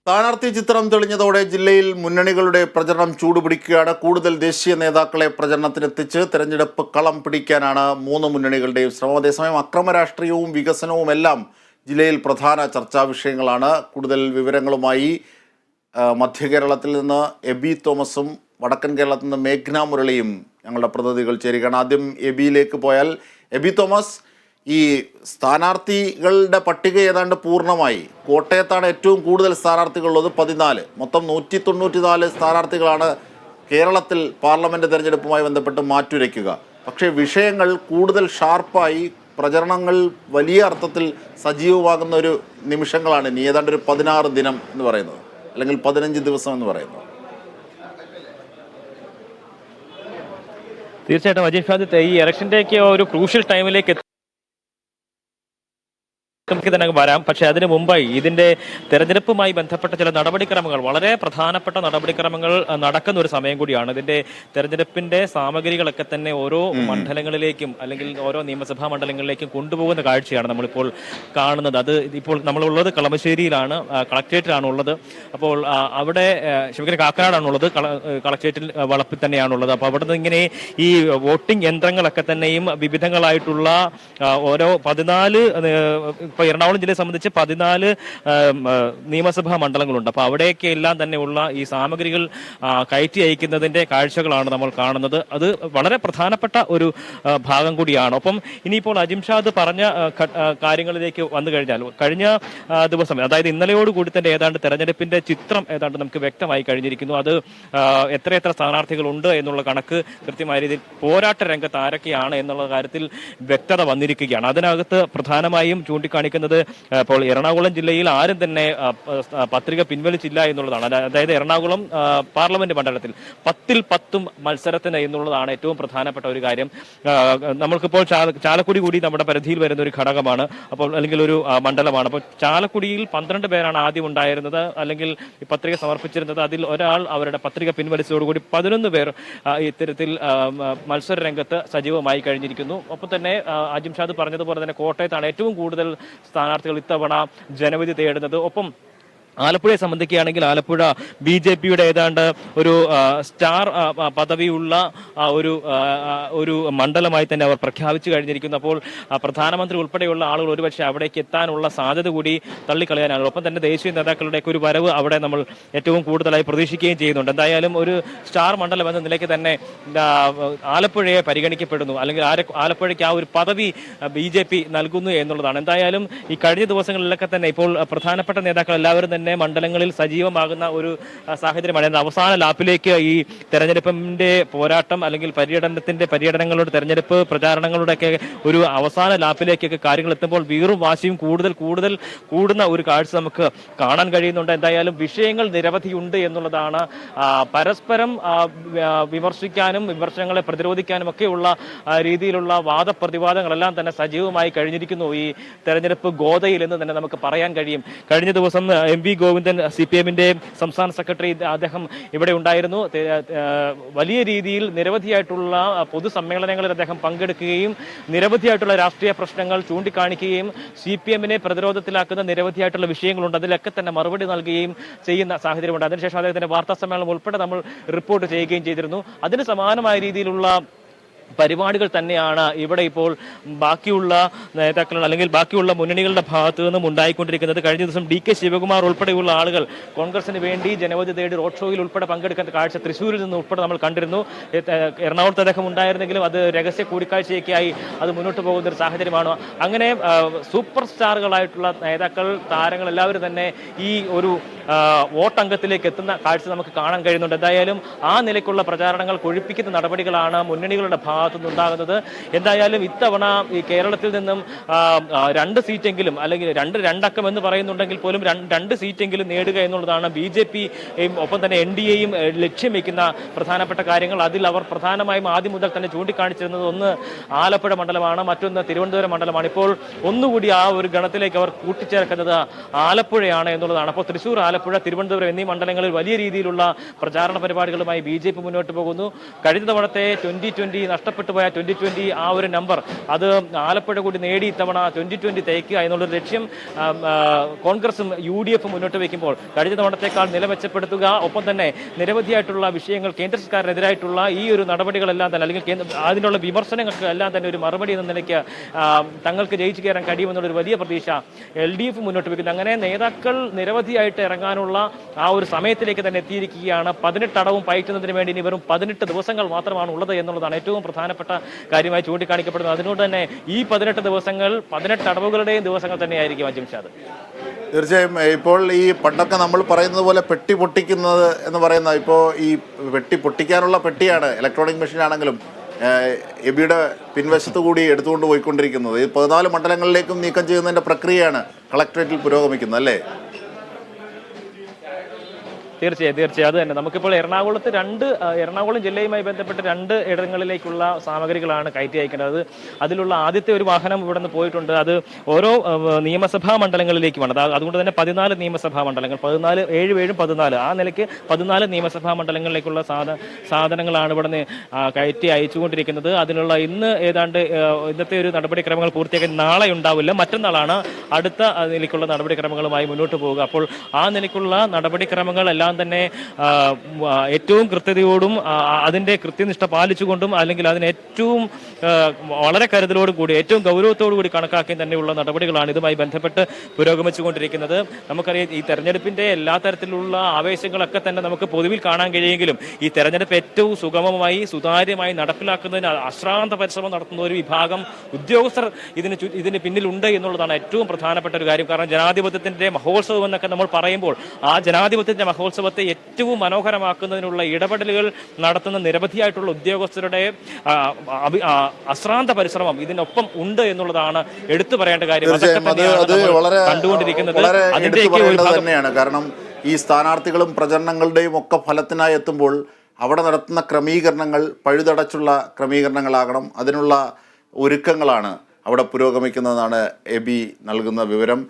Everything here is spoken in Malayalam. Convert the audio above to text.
സ്ഥാനാർത്ഥി ചിത്രം തെളിഞ്ഞതോടെ ജില്ലയിൽ മുന്നണികളുടെ പ്രചരണം ചൂടുപിടിക്കുകയാണ്. കൂടുതൽ ദേശീയ നേതാക്കളെ പ്രചരണത്തിനെത്തിച്ച് തെരഞ്ഞെടുപ്പ് കളം പിടിക്കാനാണ് മൂന്ന് മുന്നണികളുടെയും ശ്രമം. അതേസമയം അക്രമ രാഷ്ട്രീയവും വികസനവും എല്ലാം ജില്ലയിൽ പ്രധാന ചർച്ചാ വിഷയങ്ങളാണ്. കൂടുതൽ വിവരങ്ങളുമായി മധ്യ കേരളത്തിൽ നിന്ന് എബി തോമസും വടക്കൻ കേരളത്തിൽ നിന്ന് മേഘ്ന മുരളിയും ഞങ്ങളുടെ പ്രതിനിധികൾ ചേരുകയാണ്. ആദ്യം എബിയിലേക്ക് പോയാൽ, എബി തോമസ്, ഈ സ്ഥാനാർത്ഥികളുടെ പട്ടിക ഏതാണ്ട് പൂർണ്ണമായി. കോട്ടയത്താണ് ഏറ്റവും കൂടുതൽ സ്ഥാനാർത്ഥികളുള്ളത്, 14. മൊത്തം 194 സ്ഥാനാർത്ഥികളാണ് കേരളത്തിൽ പാർലമെൻറ്റ് തെരഞ്ഞെടുപ്പുമായി ബന്ധപ്പെട്ട് മാറ്റുരയ്ക്കുക. പക്ഷേ വിഷയങ്ങൾ കൂടുതൽ ഷാർപ്പായി, പ്രചരണങ്ങൾ വലിയ അർത്ഥത്തിൽ സജീവമാകുന്ന ഒരു നിമിഷങ്ങളാണ് ഇനി. ഏതാണ്ട് ഒരു 16 ദിനം എന്ന് പറയുന്നത്, അല്ലെങ്കിൽ 15 ദിവസം എന്ന് പറയുന്നത്. തീർച്ചയായിട്ടും അജയ് ഷാദ്, ഈ ഇലക്ഷൻ്റെയൊക്കെ ഒരു ക്രൂഷ്യൽ ടൈമിലേക്ക് നമുക്ക് തന്നെ വരാം. പക്ഷേ അതിനു മുമ്പായി ഇതിന്റെ തെരഞ്ഞെടുപ്പുമായി ബന്ധപ്പെട്ട ചില നടപടിക്രമങ്ങൾ, വളരെ പ്രധാനപ്പെട്ട നടപടിക്രമങ്ങൾ നടക്കുന്ന ഒരു സമയം കൂടിയാണ്. ഇതിന്റെ തെരഞ്ഞെടുപ്പിന്റെ സാമഗ്രികളൊക്കെ തന്നെ ഓരോ മണ്ഡലങ്ങളിലേക്കും അല്ലെങ്കിൽ ഓരോ നിയമസഭാ മണ്ഡലങ്ങളിലേക്കും കൊണ്ടുപോകുന്ന കാഴ്ചയാണ് നമ്മളിപ്പോൾ കാണുന്നത്. അത് ഇപ്പോൾ നമ്മളുള്ളത് കളമശ്ശേരിയിലാണ്, കളക്ട്രേറ്റിലാണ് ഉള്ളത്. അപ്പോൾ അവിടെ കാക്കനാടാണുള്ളത്, കളക്ട്രേറ്റിൽ വളപ്പിൽ തന്നെയാണുള്ളത്. അപ്പോൾ അവിടെ നിന്ന് ഇങ്ങനെ ഈ വോട്ടിംഗ് യന്ത്രങ്ങളൊക്കെ തന്നെയും വിവിധങ്ങളായിട്ടുള്ള ഓരോ 14, ഇപ്പോൾ എറണാകുളം ജില്ലയെ സംബന്ധിച്ച് 14 നിയമസഭാ മണ്ഡലങ്ങളുണ്ട്. അപ്പോൾ അവിടെയൊക്കെ എല്ലാം തന്നെ ഉള്ള ഈ സാമഗ്രികൾ കയറ്റി അയക്കുന്നതിന്റെ കാഴ്ചകളാണ് നമ്മൾ കാണുന്നത്. അത് വളരെ പ്രധാനപ്പെട്ട ഒരു ഭാഗം കൂടിയാണ്. ഒപ്പം ഇനിയിപ്പോൾ അജിംഷാദ് പറഞ്ഞ കാര്യങ്ങളിലേക്ക് വന്നു കഴിഞ്ഞാൽ, കഴിഞ്ഞ ദിവസം, അതായത് ഇന്നലെയോടുകൂടി തന്നെ ഏതാണ്ട് തെരഞ്ഞെടുപ്പിന്റെ ചിത്രം ഏതാണ്ട് നമുക്ക് വ്യക്തമായി കഴിഞ്ഞിരിക്കുന്നു. അത് എത്രയെത്ര സ്ഥാനാർത്ഥികളുണ്ട് എന്നുള്ള കണക്ക് കൃത്യമായ രീതിയിൽ പോരാട്ട രംഗത്ത് ആരൊക്കെയാണ് എന്നുള്ള കാര്യത്തിൽ വ്യക്തത വന്നിരിക്കുകയാണ്. അതിനകത്ത് പ്രധാനമായും ചൂണ്ടിക്കാണിക്കുന്നത് ഇപ്പോൾ എറണാകുളം ജില്ലയിൽ ആരും തന്നെ പത്രിക പിൻവലിച്ചില്ല എന്നുള്ളതാണ്. അതായത് എറണാകുളം പാർലമെന്റ് മണ്ഡലത്തിൽ 10-ൽ 10 മത്സരത്തിന് എന്നുള്ളതാണ് ഏറ്റവും പ്രധാനപ്പെട്ട ഒരു കാര്യം. നമ്മൾക്കിപ്പോൾ ചാലക്കുടി കൂടി നമ്മുടെ പരിധിയിൽ വരുന്ന ഒരു ഘടകമാണ്, അപ്പോൾ അല്ലെങ്കിൽ ഒരു മണ്ഡലമാണ്. അപ്പോൾ ചാലക്കുടിയിൽ 12 പേരാണ് ആദ്യം ഉണ്ടായിരുന്നത്, അല്ലെങ്കിൽ ഈ പത്രിക സമർപ്പിച്ചിരുന്നത്. അതിൽ ഒരാൾ അവരുടെ പത്രിക പിൻവലിച്ചതോടുകൂടി 11 പേർ ഇത്തരത്തിൽ മത്സര രംഗത്ത് സജീവമായി കഴിഞ്ഞിരിക്കുന്നു. ഒപ്പം തന്നെ അജിംഷാദ് പറഞ്ഞതുപോലെ തന്നെ കോട്ടയത്താണ് ഏറ്റവും കൂടുതൽ സ്ഥാനാർത്ഥികൾ ഇത്തവണ ജനവിധി തേടുന്നത്. ഒപ്പം ആലപ്പുഴയെ സംബന്ധിക്കുകയാണെങ്കിൽ ആലപ്പുഴ BJPയുടെ ഏതാണ്ട് ഒരു സ്റ്റാർ പദവിയുള്ള ഒരു മണ്ഡലമായി തന്നെ അവർ പ്രഖ്യാപിച്ചു കഴിഞ്ഞിരിക്കുന്നു. അപ്പോൾ പ്രധാനമന്ത്രി ഉൾപ്പെടെയുള്ള ആളുകൾ ഒരുപക്ഷെ അവിടേക്ക് എത്താനുള്ള സാധ്യത കൂടി തള്ളിക്കളയാനാണ്. ഒപ്പം തന്നെ ദേശീയ നേതാക്കളുടെയൊക്കെ ഒരു വരവ് അവിടെ നമ്മൾ ഏറ്റവും കൂടുതലായി പ്രതീക്ഷിക്കുകയും ചെയ്യുന്നുണ്ട്. എന്തായാലും ഒരു സ്റ്റാർ മണ്ഡലം എന്ന നിലയ്ക്ക് തന്നെ ആലപ്പുഴയെ പരിഗണിക്കപ്പെടുന്നു, അല്ലെങ്കിൽ ആലപ്പുഴയ്ക്ക് ആ ഒരു പദവി BJP നൽകുന്നു എന്നുള്ളതാണ്. എന്തായാലും ഈ കഴിഞ്ഞ ദിവസങ്ങളിലൊക്കെ തന്നെ ഇപ്പോൾ പ്രധാനപ്പെട്ട നേതാക്കൾ എല്ലാവരും തന്നെ മണ്ഡലങ്ങളിൽ സജീവമാകുന്ന ഒരു സാഹചര്യമാണ്. അവസാന ലാപ്പിലേക്ക് ഈ തെരഞ്ഞെടുപ്പിന്റെ പോരാട്ടം, അല്ലെങ്കിൽ പര്യടനങ്ങളുടെ തെരഞ്ഞെടുപ്പ് പ്രചാരണങ്ങളുടെയൊക്കെ ഒരു അവസാന ലാപ്പിലേക്കൊക്കെ കാര്യങ്ങൾ എത്തുമ്പോൾ വീറും വാശിയും കൂടുതൽ കൂടുന്ന ഒരു കാഴ്ച നമുക്ക് കാണാൻ കഴിയുന്നുണ്ട്. എന്തായാലും വിഷയങ്ങൾ നിരവധിയുണ്ട് എന്നുള്ളതാണ്. പരസ്പരം വിമർശിക്കാനും വിമർശനങ്ങളെ പ്രതിരോധിക്കാനും ഒക്കെയുള്ള രീതിയിലുള്ള വാദപ്രതിവാദങ്ങളെല്ലാം തന്നെ സജീവമായി കഴിഞ്ഞിരിക്കുന്നു ഈ തെരഞ്ഞെടുപ്പ് ഗോതയിൽ എന്ന് തന്നെ നമുക്ക് പറയാൻ കഴിയും. കഴിഞ്ഞ ദിവസം MV ഗോവിന്ദൻ, CPMന്റെ സംസ്ഥാന സെക്രട്ടറി, അദ്ദേഹം ഇവിടെ ഉണ്ടായിരുന്നു. വലിയ രീതിയിൽ നിരവധിയായിട്ടുള്ള പൊതുസമ്മേളനങ്ങളിൽ അദ്ദേഹം പങ്കെടുക്കുകയും നിരവധിയായിട്ടുള്ള രാഷ്ട്രീയ പ്രശ്നങ്ങൾ ചൂണ്ടിക്കാണിക്കുകയും CPMനെ പ്രതിരോധത്തിലാക്കുന്ന നിരവധിയായിട്ടുള്ള വിഷയങ്ങളുണ്ട്, അതിലൊക്കെ തന്നെ മറുപടി നൽകുകയും ചെയ്യുന്ന സാഹചര്യമുണ്ട്. അതിനുശേഷം അദ്ദേഹത്തിന്റെ വാർത്താ സമ്മേളനം ഉൾപ്പെടെ നമ്മൾ റിപ്പോർട്ട് ചെയ്യുകയും ചെയ്തിരുന്നു. അതിന് സമാനമായ രീതിയിലുള്ള പരിപാടികൾ തന്നെയാണ് ഇവിടെ ഇപ്പോൾ ബാക്കിയുള്ള നേതാക്കൾ, അല്ലെങ്കിൽ ബാക്കിയുള്ള മുന്നണികളുടെ ഭാഗത്തു നിന്നും ഉണ്ടായിക്കൊണ്ടിരിക്കുന്നത്. കഴിഞ്ഞ ദിവസം DK ശിവകുമാർ ഉൾപ്പെടെയുള്ള ആളുകൾ കോൺഗ്രസിന് വേണ്ടി ജനവിധി തേടി റോഡ് ഷോയിൽ ഉൾപ്പെടെ പങ്കെടുക്കുന്ന കാഴ്ച തൃശ്ശൂരിൽ നിന്ന് ഉൾപ്പെടെ നമ്മൾ കണ്ടിരുന്നു. എറണാകുളത്ത് അദ്ദേഹം ഉണ്ടായിരുന്നെങ്കിലും അത് രഹസ്യ കൂടിക്കാഴ്ചയൊക്കെയായി അത് മുന്നോട്ട് പോകുന്ന ഒരു സാഹചര്യമാണ്. അങ്ങനെ സൂപ്പർ സ്റ്റാറുകളായിട്ടുള്ള നേതാക്കൾ, താരങ്ങൾ എല്ലാവരും തന്നെ ഈ ഒരു വോട്ടംഗത്തിലേക്ക് എത്തുന്ന കാഴ്ച നമുക്ക് കാണാൻ കഴിയുന്നുണ്ട്. എന്തായാലും ആ നിലയ്ക്കുള്ള പ്രചാരണങ്ങൾ കൊഴുപ്പിക്കുന്ന നടപടികളാണ് മുന്നണികളുടെ ഭാഗത്തുനിന്നുണ്ടാകുന്നത്. എന്തായാലും ഇത്തവണ ഈ കേരളത്തിൽ നിന്നും 2 സീറ്റെങ്കിലും, അല്ലെങ്കിൽ 2 അക്കം എന്ന് പറയുന്നുണ്ടെങ്കിൽ പോലും 2 സീറ്റെങ്കിലും നേടുക എന്നുള്ളതാണ് BJPയും ഒപ്പം തന്നെ NDAയും ലക്ഷ്യം വയ്ക്കുന്ന പ്രധാനപ്പെട്ട കാര്യങ്ങൾ. അതിൽ അവർ പ്രധാനമായും ആദ്യം മുതൽ തന്നെ ചൂണ്ടിക്കാണിച്ചിരുന്നത് ഒന്ന് ആലപ്പുഴ മണ്ഡലമാണ്, മറ്റൊന്ന് തിരുവനന്തപുരം മണ്ഡലമാണ്. ഇപ്പോൾ ഒന്നുകൂടി ആ ഒരു ഗണത്തിലേക്ക് അവർ കൂട്ടിച്ചേർക്കുന്നത് ആലപ്പുഴയാണ് എന്നുള്ളതാണ്. അപ്പോൾ തൃശ്ശൂർ, ആലപ്പുഴ, തിരുവനന്തപുരം എന്നീ മണ്ഡലങ്ങളിൽ വലിയ രീതിയിലുള്ള പ്രചാരണ പരിപാടികളുമായി BJP മുന്നോട്ട് പോകുന്നു. കഴിഞ്ഞ തവണത്തെ 2020 നഷ്ടപ്പെട്ടു പോയ 2020 ആ ഒരു നമ്പർ അത് ആലപ്പുഴ കൂടി നേടി ഇത്തവണ 2020 തേക്കുക എന്നുള്ളൊരു ലക്ഷ്യം കോൺഗ്രസും UDF മുന്നോട്ട് വയ്ക്കുമ്പോൾ കഴിഞ്ഞ തവണത്തേക്കാൾ നില മെച്ചപ്പെടുത്തുക, ഒപ്പം തന്നെ നിരവധിയായിട്ടുള്ള വിഷയങ്ങൾ കേന്ദ്ര സർക്കാരിനെതിരായിട്ടുള്ള ഈ ഒരു നടപടികളെല്ലാം തന്നെ അല്ലെങ്കിൽ അതിനുള്ള വിമർശനങ്ങൾക്ക് എല്ലാം തന്നെ ഒരു മറുപടി എന്ന നിലയ്ക്ക് തങ്ങൾക്ക് ജയിച്ചു കയറാൻ കഴിയുമെന്നുള്ളൊരു വലിയ പ്രതീക്ഷ LDF മുന്നോട്ട് വയ്ക്കുന്നു. അങ്ങനെ നേതാക്കൾ നിരവധിയായിട്ട് ഇറങ്ങാനുള്ള ആ ഒരു സമയത്തിലേക്ക് തന്നെ എത്തിയിരിക്കുകയാണ്. 18 അടവും പയറ്റുന്നതിന് വേണ്ടി ഇനി വെറും 18 ദിവസങ്ങൾ മാത്രമാണ് ഉള്ളത് എന്നുള്ളതാണ് ഏറ്റവും പ്രധാനപ്പെട്ട കാര്യമായി ചൂണ്ടിക്കാണിക്കപ്പെടുന്നത്. അതുകൊണ്ട് തന്നെ ഈ 18 ദിവസങ്ങൾ 18 അടവുകളുടെയും ദിവസങ്ങൾ തന്നെയായിരിക്കും അജിംഷാദ്. തീർച്ചയായും ഇപ്പോൾ ഈ പണ്ടൊക്കെ നമ്മൾ പറയുന്നത് പോലെ പെട്ടി പൊട്ടിക്കുന്നത് എന്ന് പറയുന്ന ഇപ്പോൾ ഈ പെട്ടി പൊട്ടിക്കാനുള്ള പെട്ടിയാണ് ഇലക്ട്രോണിക് മെഷീൻ ആണെങ്കിലും എബിയുടെ പിൻവശത്ത് കൂടി എടുത്തുകൊണ്ട് പോയിക്കൊണ്ടിരിക്കുന്നത്. ഈ 14 മണ്ഡലങ്ങളിലേക്കും നീക്കം ചെയ്യുന്നതിൻ്റെ പ്രക്രിയയാണ് കളക്ടറേറ്റിൽ പുരോഗമിക്കുന്നത് അല്ലേ? തീർച്ചയായും അത് തന്നെ. നമുക്കിപ്പോൾ എറണാകുളം ജില്ലയുമായി ബന്ധപ്പെട്ട് 2 ഇടങ്ങളിലേക്കുള്ള സാമഗ്രികളാണ് കയറ്റി അയക്കേണ്ടത്. അതിലുള്ള ആദ്യത്തെ ഒരു വാഹനം ഇവിടെ നിന്ന് പോയിട്ടുണ്ട്. അത് ഓരോ നിയമസഭാ മണ്ഡലങ്ങളിലേക്കുമാണ്. അതുകൊണ്ട് തന്നെ 14 നിയമസഭാ മണ്ഡലങ്ങൾ, 14 7 14 ആ നിലയ്ക്ക് 14 നിയമസഭാ മണ്ഡലങ്ങളിലേക്കുള്ള സാധനങ്ങളാണ് ഇവിടെ നിന്ന് കയറ്റി അയച്ചുകൊണ്ടിരിക്കുന്നത്. അതിനുള്ള ഇന്നത്തെ ഒരു നടപടിക്രമങ്ങൾ പൂർത്തിയാക്കി നാളെ ഉണ്ടാവില്ല, മറ്റന്നാളാണ് അടുത്ത നിലയ്ക്കുള്ള നടപടിക്രമങ്ങളുമായി മുന്നോട്ട് പോവുക. അപ്പോൾ ആ നിലയ്ക്കുള്ള നടപടിക്രമങ്ങൾ എല്ലാം തന്നെ ഏറ്റവും കൃത്യതയോടും അതിന്റെ കൃത്യനിഷ്ഠ പാലിച്ചുകൊണ്ടും അല്ലെങ്കിൽ അതിന് ഏറ്റവും വളരെ കരുതലോടും കൂടി ഏറ്റവും ഗൗരവത്തോടു കൂടി കണക്കാക്കി തന്നെയുള്ള നടപടികളാണ് ഇതുമായി ബന്ധപ്പെട്ട് പുരോഗമിച്ചുകൊണ്ടിരിക്കുന്നത്. നമുക്കറിയാം ഈ തെരഞ്ഞെടുപ്പിന്റെ എല്ലാ തരത്തിലുള്ള ആവേശങ്ങളൊക്കെ തന്നെ നമുക്ക് പൊതുവിൽ കാണാൻ കഴിയുമെങ്കിലും ഈ തെരഞ്ഞെടുപ്പ് ഏറ്റവും സുഗമമായി സുതാര്യമായി നടപ്പിലാക്കുന്നതിന് അശ്രാന്ത പരിശ്രമം നടത്തുന്ന ഒരു വിഭാഗം ഉദ്യോഗസ്ഥർ ഇതിന് പിന്നിലുണ്ട് എന്നുള്ളതാണ് ഏറ്റവും പ്രധാനപ്പെട്ട ഒരു കാര്യം. കാരണം ജനാധിപത്യത്തിന്റെ മഹോത്സവം എന്നൊക്കെ നമ്മൾ പറയുമ്പോൾ ആ ജനാധിപത്യത്തിന്റെ മഹോത്സവത്തെ ഏറ്റവും മനോഹരമാക്കുന്നതിനുള്ള ഇടപെടലുകൾ നടത്തുന്ന നിരവധിയായിട്ടുള്ള ഉദ്യോഗസ്ഥരുടെ അശ്രാന്ത പരിശ്രമം ഇതിനൊപ്പം ഉണ്ട് എന്നുള്ളതാണ് എടുത്തു പറയേണ്ട കാര്യം. കണ്ടുകൊണ്ടിരിക്കുന്നത് തന്നെയാണ്. കാരണം ഈ സ്ഥാനാർത്ഥികളും പ്രചരണങ്ങളുടെയും ഒക്കെ ഫലത്തിനായി എത്തുമ്പോൾ അവിടെ നടത്തുന്ന ക്രമീകരണങ്ങൾ പഴുതടച്ചുള്ള ക്രമീകരണങ്ങളാകണം. അതിനുള്ള ഒരുക്കങ്ങളാണ് അവിടെ പുരോഗമിക്കുന്നതെന്നാണ് എബി നൽകുന്ന വിവരം.